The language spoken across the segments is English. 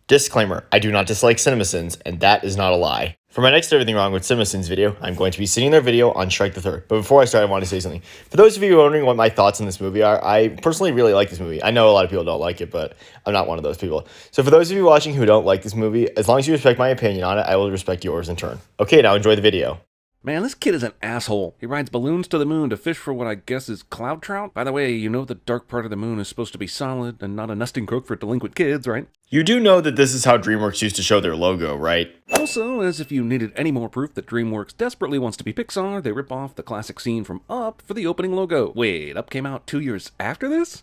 Disclaimer, I do not dislike CinemaSins, and that is not a lie. For my next Everything Wrong with CinemaSins video, I'm going to be sitting their video on Shrek the Third. But before I start, I want to say something. For those of you wondering what my thoughts on this movie are, I personally really like this movie. I know a lot of people don't like it, but I'm not one of those people. So for those of you watching who don't like this movie, as long as you respect my opinion on it, I will respect yours in turn. Okay, now enjoy the video. Man, this kid is an asshole. He rides balloons to the moon to fish for what I guess is cloud trout. By the way, you know the dark part of the moon is supposed to be solid and not a nesting croak for delinquent kids, right? You do know that this is how DreamWorks used to show their logo, right? Also, as if you needed any more proof that DreamWorks desperately wants to be Pixar, they rip off the classic scene from Up for the opening logo. Wait, Up came out 2 years after this?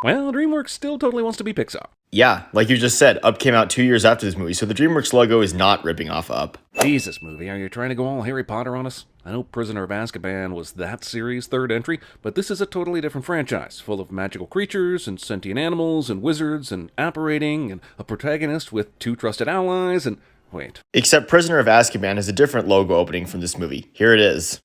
Well, DreamWorks still totally wants to be Pixar. Yeah, like you just said, Up came out 2 years after this movie, so the DreamWorks logo is not ripping off Up. Jesus, movie, are you trying to go all Harry Potter on us? I know Prisoner of Azkaban was that series' third entry, but this is a totally different franchise, full of magical creatures and sentient animals and wizards and apparating and a protagonist with two trusted allies and... wait. Except Prisoner of Azkaban has a different logo opening from this movie. Here it is.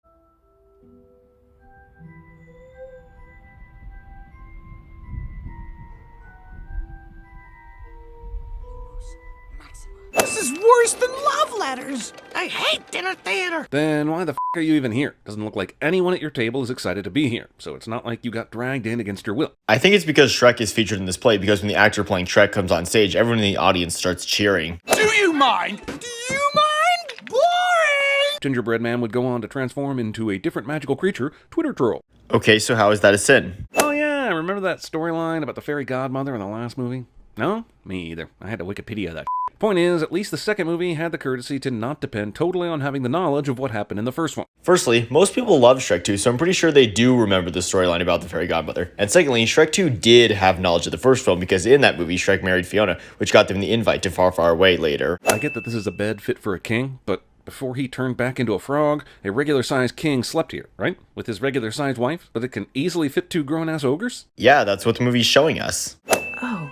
This is worse than love letters. I hate dinner theater. Then why the f*** are you even here? Doesn't look like anyone at your table is excited to be here, so it's not like you got dragged in against your will. I think it's because Shrek is featured in this play, because when the actor playing Shrek comes on stage, everyone in the audience starts cheering. Do you mind? Do you mind? Boring! Gingerbread Man would go on to transform into a different magical creature, Twitter troll. Okay, so how is that a sin? Oh yeah, remember that storyline about the fairy godmother in the last movie? No? Me either. I had to Wikipedia that. Point is, at least the second movie had the courtesy to not depend totally on having the knowledge of what happened in the first one. Firstly, most people love Shrek 2, so I'm pretty sure they do remember the storyline about the fairy godmother. And secondly, Shrek 2 did have knowledge of the first film, because in that movie, Shrek married Fiona, which got them the invite to Far, Far Away later. I get that this is a bed fit for a king, but before he turned back into a frog, a regular-sized king slept here, right? With his regular-sized wife, but it can easily fit two grown-ass ogres? Yeah, that's what the movie's showing us. Oh,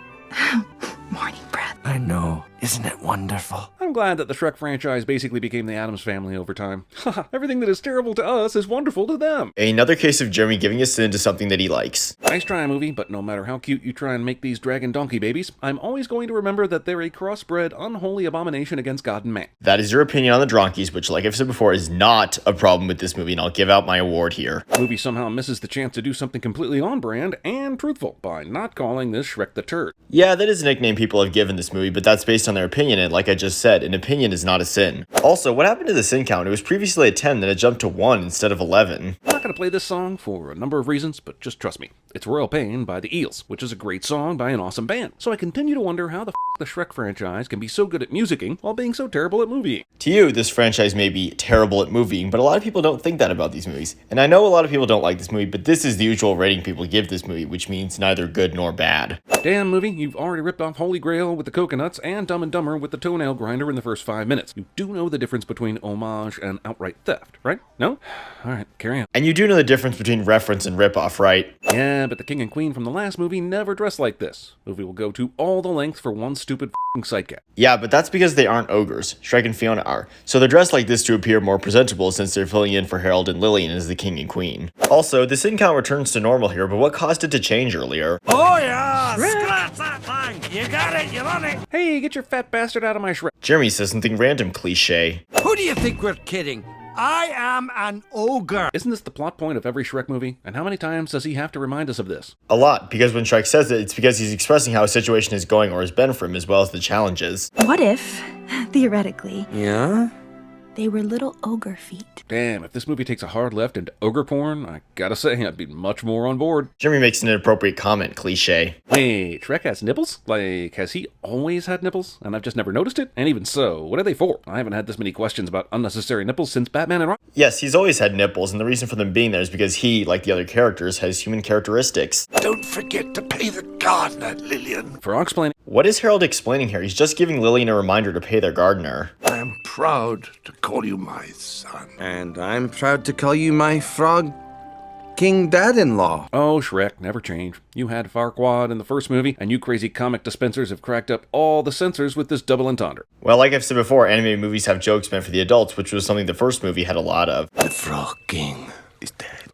morning breath. I know. Isn't it wonderful? I'm glad that the Shrek franchise basically became the Addams Family over time. Haha, everything that is terrible to us is wonderful to them. Another case of Jeremy giving a sin to something that he likes. Nice try, movie, but no matter how cute you try and make these dragon donkey babies, I'm always going to remember that they're a crossbred, unholy abomination against God and man. That is your opinion on the Dronkies, which, like I've said before, is not a problem with this movie, and I'll give out my award here. The movie somehow misses the chance to do something completely on-brand and truthful by not calling this Shrek the Third. Yeah, that is a nickname people have given this movie, but that's based on their opinion, and like I just said, an opinion is not a sin. Also, what happened to the sin count? It was previously at 10, then it jumped to 1 instead of 11. I'm not going to play this song for a number of reasons, but just trust me. It's Royal Pain by the Eels, which is a great song by an awesome band. So I continue to wonder how the Shrek franchise can be so good at musicking while being so terrible at movieing. To you, this franchise may be terrible at movieing, but a lot of people don't think that about these movies. And I know a lot of people don't like this movie, but this is the usual rating people give this movie, which means neither good nor bad. Damn, movie, you've already ripped off Holy Grail with the coconuts and Dumb and Dumber with the toenail grinder in the first 5 minutes. You do know the difference between homage and outright theft, right? No? Alright, carry on. And you do know the difference between reference and ripoff, right? Yeah, but the king and queen from the last movie never dressed like this. Movie will go to all the length for one stupid sight gag. Yeah, but that's because they aren't ogres. Shrek and Fiona are. So they're dressed like this to appear more presentable since they're filling in for Harold and Lillian as the king and queen. Also, the sin count returns to normal here, but what caused it to change earlier? Oh yeah! Scratch that thing! You got it, you love it! Hey, get your fat bastard out of my Shrek. Jeremy says something random cliche. Who do you think we're kidding? I am an ogre! Isn't this the plot point of every Shrek movie? And how many times does he have to remind us of this? A lot, because when Shrek says it, it's because he's expressing how a situation is going or has been for him, as well as the challenges. What if, theoretically, Yeah? they were little ogre feet? Damn, if this movie takes a hard left into ogre porn, I gotta say, I'd be much more on board. Jeremy makes an inappropriate comment, cliche. Wait, Shrek has nipples? Like, has he always had nipples? And I've just never noticed it? And even so, what are they for? I haven't had this many questions about unnecessary nipples since Batman and Robin. Yes, he's always had nipples, and the reason for them being there is because he, like the other characters, has human characteristics. Don't forget to pay the gardener, Lillian. For explaining. What is Harold explaining here? He's just giving Lillian a reminder to pay their gardener. I am proud to call you my son. And I'm proud to call you my frog king dad-in-law. Oh, Shrek, never change. You had Farquaad in the first movie, and you crazy comic dispensers have cracked up all the censors with this double entendre. Well, like I've said before, animated movies have jokes meant for the adults, which was something the first movie had a lot of. The frog king is dead.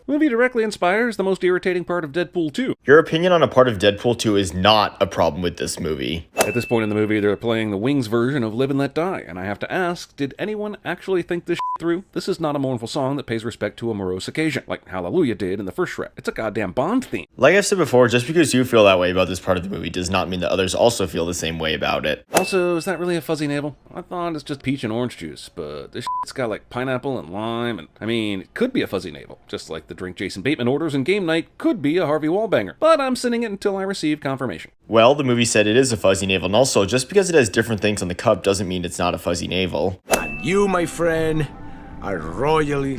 The movie directly inspires the most irritating part of Deadpool 2. Your opinion on a part of Deadpool 2 is not a problem with this movie. At this point in the movie, they're playing the Wings version of Live and Let Die, and I have to ask, did anyone actually think this through? This is not a mournful song that pays respect to a morose occasion, like Hallelujah did in the first Shrek. It's a goddamn Bond theme. Like I've said before, just because you feel that way about this part of the movie does not mean that others also feel the same way about it. Also, is that really a fuzzy navel? I thought it's just peach and orange juice, but this shit's got like pineapple and lime, and I mean, it could be a fuzzy navel, just like the drink Jason Bateman orders in Game Night could be a Harvey Wallbanger, but I'm sitting it until I receive confirmation. Well, the movie said it is a fuzzy navel, and also, just because it has different things on the cup doesn't mean it's not a fuzzy navel. And you, my friend, are royally...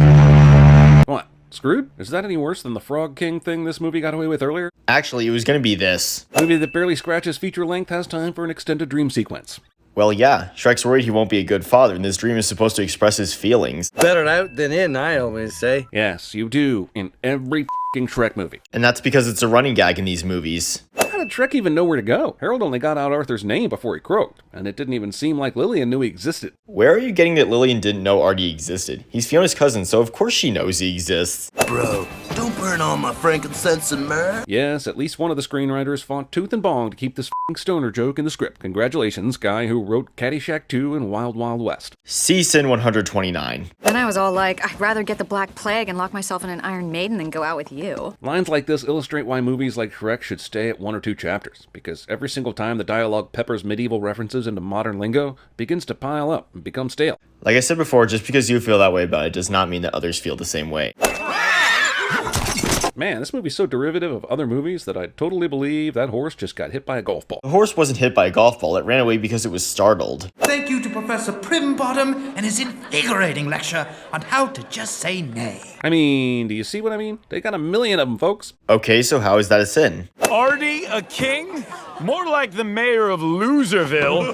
What? Screwed? Is that any worse than the Frog King thing this movie got away with earlier? Actually, it was gonna be this. A movie that barely scratches feature length has time for an extended dream sequence. Well, yeah, Shrek's worried he won't be a good father, and this dream is supposed to express his feelings. Better out than in, I always say. Yes, you do, in every f***ing Shrek movie. And that's because it's a running gag in these movies. How did Shrek even know where to go? Harold only got out Arthur's name before he croaked, and it didn't even seem like Lillian knew he existed. Where are you getting that Lillian didn't know Artie existed? He's Fiona's cousin, so of course she knows he exists. Bro, don't burn all my frankincense and myrrh. Yes, at least one of the screenwriters fought tooth and bong to keep this f***ing stoner joke in the script. Congratulations, guy who wrote Caddyshack 2 and Wild Wild West. See Sin 129. Then I was all like, I'd rather get the Black Plague and lock myself in an Iron Maiden than go out with you. Lines like this illustrate why movies like Shrek should stay at 1 or 2 chapters, because every single time the dialogue peppers medieval references into modern lingo, it begins to pile up and become stale. Like I said before, just because you feel that way about it does not mean that others feel the same way. Man, this movie's so derivative of other movies that I totally believe that horse just got hit by a golf ball. The horse wasn't hit by a golf ball, it ran away because it was startled. Thank you to Professor Primbottom and his invigorating lecture on how to just say nay. I mean, do you see what I mean? They got a million of them, folks. Okay, so how is that a sin? Artie a king? More like the mayor of Loserville.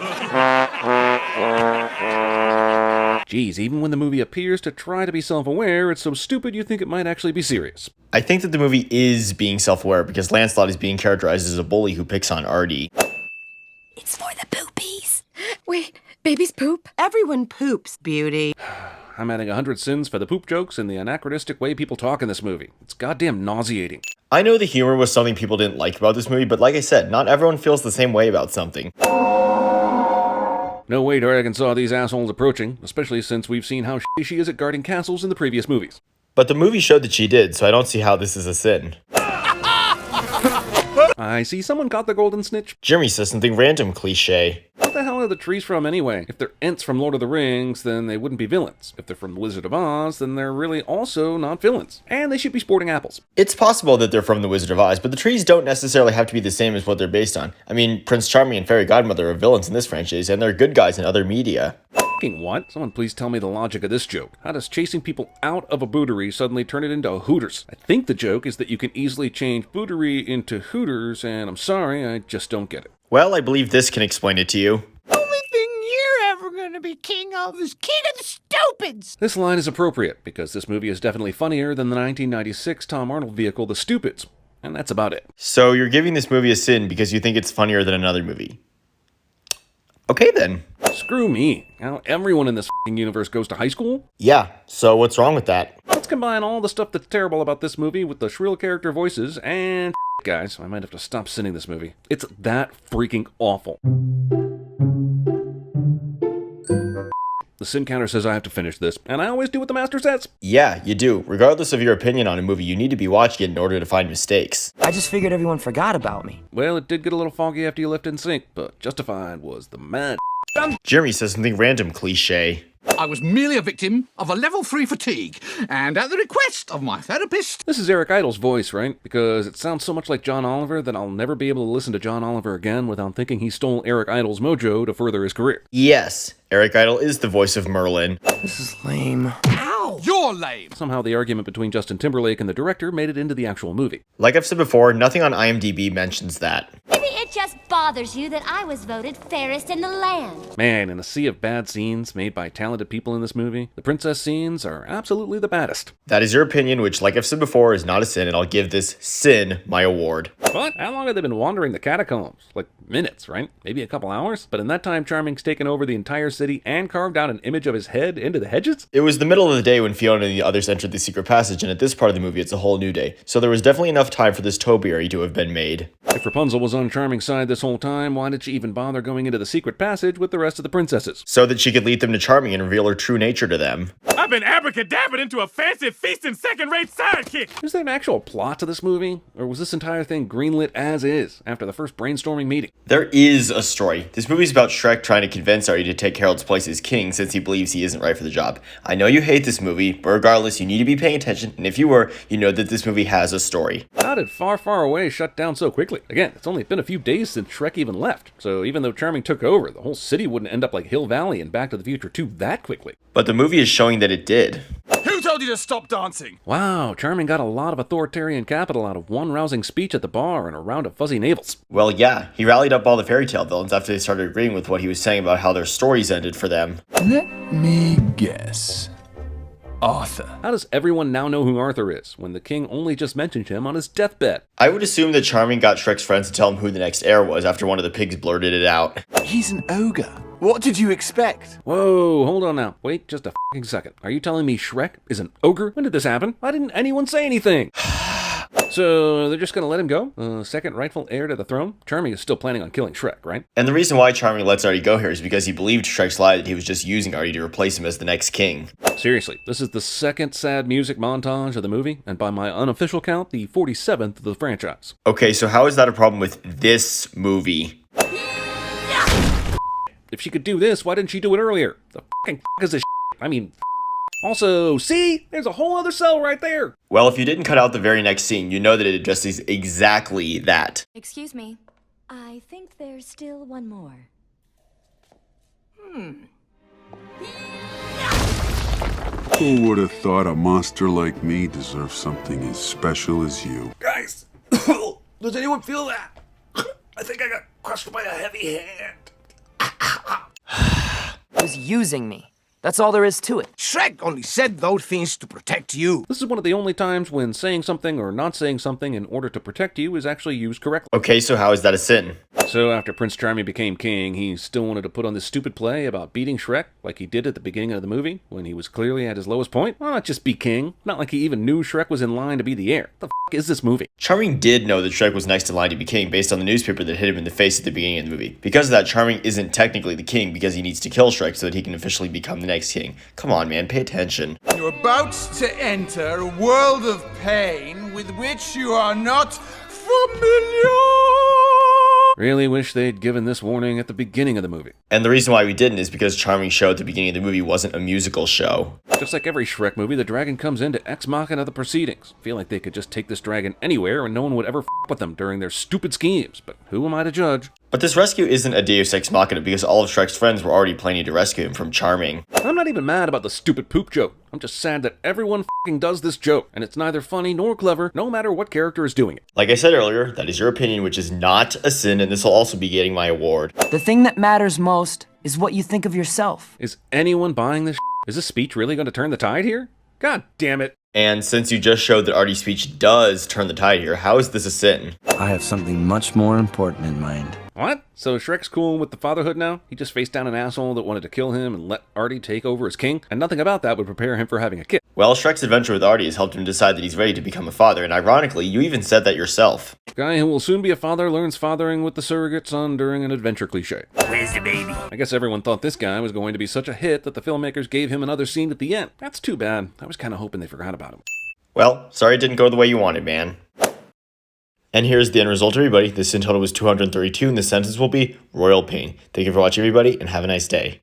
Geez, even when the movie appears to try to be self-aware, it's so stupid you think it might actually be serious. I think that the movie is being self-aware because Lancelot is being characterized as a bully who picks on Artie. It's for the poopies. Wait, babies poop? Everyone poops, beauty. I'm adding 100 sins for the poop jokes and the anachronistic way people talk in this movie. It's goddamn nauseating. I know the humor was something people didn't like about this movie, but like I said, not everyone feels the same way about something. No way Dragon saw these assholes approaching, especially since we've seen how shitty she is at guarding castles in the previous movies. But the movie showed that she did, so I don't see how this is a sin. I see someone caught the golden snitch. Jeremy says something random cliche. What the hell are the trees from anyway? If they're Ents from Lord of the Rings, then they wouldn't be villains. If they're from The Wizard of Oz, then they're really also not villains. And they should be sporting apples. It's possible that they're from The Wizard of Oz, but the trees don't necessarily have to be the same as what they're based on. I mean, Prince Charming and Fairy Godmother are villains in this franchise, and they're good guys in other media. Fucking what? Someone please tell me the logic of this joke. How does chasing people out of a bootery suddenly turn it into a Hooters? I think the joke is that you can easily change bootery into Hooters, and I'm sorry, I just don't get it. Well, I believe this can explain it to you. Only thing you're ever gonna be king of is king of the stupids. This line is appropriate, because this movie is definitely funnier than the 1996 Tom Arnold vehicle, The Stupids. And that's about it. So you're giving this movie a sin because you think it's funnier than another movie. Okay then. Screw me. Now everyone in this f***ing universe goes to high school? Yeah, so what's wrong with that? Let's combine all the stuff that's terrible about this movie with the shrill character voices and guys, I might have to stop sinning this movie. It's that freaking awful. The sin counter says I have to finish this, and I always do what the master says. Yeah, you do. Regardless of your opinion on a movie, you need to be watching it in order to find mistakes. I just figured everyone forgot about me. Well, it did get a little foggy after you left in sync, but Justified was the mad. Jeremy says something random cliche. I was merely a victim of a level 3 fatigue, and at the request of my therapist... This is Eric Idle's voice, right? Because it sounds so much like John Oliver that I'll never be able to listen to John Oliver again without thinking he stole Eric Idle's mojo to further his career. Yes, Eric Idle is the voice of Merlin. This is lame. Ow! You're lame! Somehow the argument between Justin Timberlake and the director made it into the actual movie. Like I've said before, nothing on IMDb mentions that. Maybe It just bothers you that I was voted fairest in the land. Man, in a sea of bad scenes made by talented people in this movie, the princess scenes are absolutely the baddest. That is your opinion, which, like I've said before, is not a sin, and I'll give this sin my award. But how long have they been wandering the catacombs? Like minutes, right? Maybe a couple hours? But in that time, Charming's taken over the entire city and carved out an image of his head into the hedges? It was the middle of the day when Fiona and the others entered the secret passage, and at this part of the movie, it's a whole new day. So there was definitely enough time for this topiary to have been made. If Rapunzel was on Charming's side this whole time, why did she even bother going into the secret passage with the rest of the princesses? So that she could lead them to Charming and reveal her true nature to them. I've been abracadabbed into a fancy feasting second-rate sidekick. Is there an actual plot to this movie? Or was this entire thing greenlit as is after the first brainstorming meeting? There is a story. This movie's about Shrek trying to convince Artie to take Harold's place as king since he believes he isn't right for the job. I know you hate this movie, but regardless, you need to be paying attention, and if you were, you know that this movie has a story. How did Far, Far Away shut down so quickly? Again, it's only been a few days since Shrek even left, so even though Charming took over, the whole city wouldn't end up like Hill Valley and Back to the Future 2 that quickly. But the movie is showing that it did. Who told you to stop dancing? Wow, Charming got a lot of authoritarian capital out of one rousing speech at the bar and a round of fuzzy navels. Well, yeah, he rallied up all the fairy tale villains after they started agreeing with what he was saying about how their stories ended for them. Let me guess. Arthur. How does everyone now know who Arthur is, when the king only just mentioned him on his deathbed? I would assume that Charming got Shrek's friends to tell him who the next heir was after one of the pigs blurted it out. He's an ogre. What did you expect? Whoa, hold on now. Wait just a f***ing second. Are you telling me Shrek is an ogre? When did this happen? Why didn't anyone say anything? So they're just gonna let him go? Second rightful heir to the throne? Charming is still planning on killing Shrek, right? And the reason why Charming lets Artie go here is because he believed Shrek's lie that he was just using Artie to replace him as the next king. Seriously, this is the second sad music montage of the movie, and by my unofficial count, the 47th of the franchise. Okay, so how is that a problem with this movie? If she could do this, why didn't she do it earlier? The f***ing f*** is this shit? I mean, also, see? There's a whole other cell right there! Well, if you didn't cut out the very next scene, you know that it addresses exactly that. Excuse me. I think there's still one more. Who would have thought a monster like me deserves something as special as you? Guys, does anyone feel that? I think I got crushed by a heavy hand. He was using me. That's all there is to it. Shrek only said those things to protect you. This is one of the only times when saying something or not saying something in order to protect you is actually used correctly. Okay, so how is that a sin? So after Prince Charming became king, he still wanted to put on this stupid play about beating Shrek, like he did at the beginning of the movie, when he was clearly at his lowest point? Why not just be king? Not like he even knew Shrek was in line to be the heir. The f*** is this movie? Charming did know that Shrek was next in line to be king based on the newspaper that hit him in the face at the beginning of the movie. Because of that, Charming isn't technically the king because he needs to kill Shrek so that he can officially become the next king. Come on, man, pay attention. You're about to enter a world of pain with which you are not familiar. Really wish they'd given this warning at the beginning of the movie. And the reason why we didn't is because Charming's show at the beginning of the movie wasn't a musical show. Just like every Shrek movie, the dragon comes in to ex machina the proceedings. Feel like they could just take this dragon anywhere and no one would ever f*** with them during their stupid schemes, but who am I to judge? But this rescue isn't a deus ex machina because all of Shrek's friends were already planning to rescue him from Charming. I'm not even mad about the stupid poop joke. I'm just sad that everyone f***ing does this joke, and it's neither funny nor clever, no matter what character is doing it. Like I said earlier, that is your opinion, which is not a sin, and this will also be getting my award. The thing that matters most is what you think of yourself. Is anyone buying this? Is this speech really going to turn the tide here? God damn it. And since you just showed that Artie's speech does turn the tide here, how is this a sin? I have something much more important in mind. What? So Shrek's cool with the fatherhood now? He just faced down an asshole that wanted to kill him and let Artie take over as king, and nothing about that would prepare him for having a kid. Well, Shrek's adventure with Artie has helped him decide that he's ready to become a father, and ironically, you even said that yourself. Guy who will soon be a father learns fathering with the surrogate son during an adventure cliche. Where's the baby? I guess everyone thought this guy was going to be such a hit that the filmmakers gave him another scene at the end. That's too bad. I was kind of hoping they forgot about him. Well, sorry it didn't go the way you wanted, man. And here's the end result, everybody. The sin total was 232, and the sentence will be royal pain. Thank you for watching, everybody, and have a nice day.